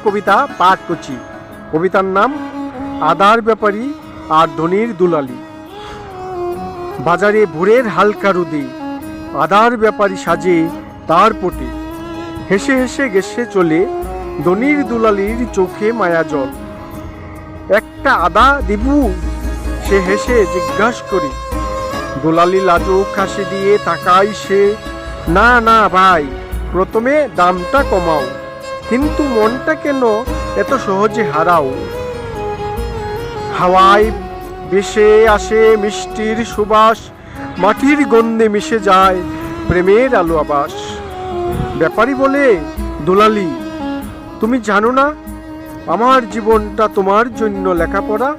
কবিতা পাঠ করছি। কবিতার নাম আদার ব্যাপারী আর ধনির দুলালি। বাজারে ভোরের হালকা রোদে আদার ব্যাপারী সাজে তার পটে, হেসে হেসে গেছে চলে ধনির দুলালির চোখে মায়া জল। একটা আদা দিবু? সে হেসে জিজ্ঞাসা করি। দুলালি লাজুক হাসি দিয়ে তাকাই সে, না না ভাই, প্রথমে দামটা কমাও, কিন্তু মনটা কেন এত সহজে হারাও? হাওয়ায় ভেসে আসে মিষ্টির সুবাস, মাটির গন্ধে মিশে যায় প্রেমের আলো আবাস। ব্যাপারী বলে, দুলালি তুমি জানো না আমার জীবনটা তোমার জন্য লেখাপড়া?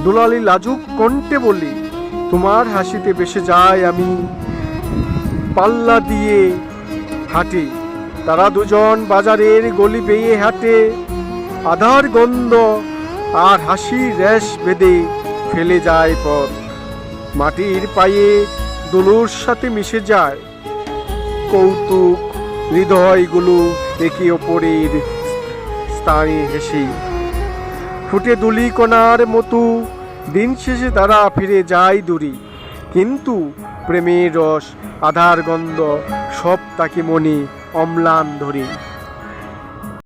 দুলালি লাজুক কণ্ঠে বলি, তোমার হাসিতে ভেসে যায় আমি পাল্লা দিয়ে হাঁটে। তারা দুজন বাজারের গলি বেয়ে হাঁটে, আধার গন্ধ আর হাসির রেশ বেঁধে ফেলে যায় পথ। মাটির পায়ে দুলুর সাথে মিশে যায় কৌতুক হৃদয়গুলো একে অপরের স্থানে হেসে। ফুটে দুলি কণার মতো দিন শেষে তারা ফিরে যায় দূরে, কিন্তু প্রেমের রস আধার গন্ধ সব তাকে মনে অম্লান ধরে।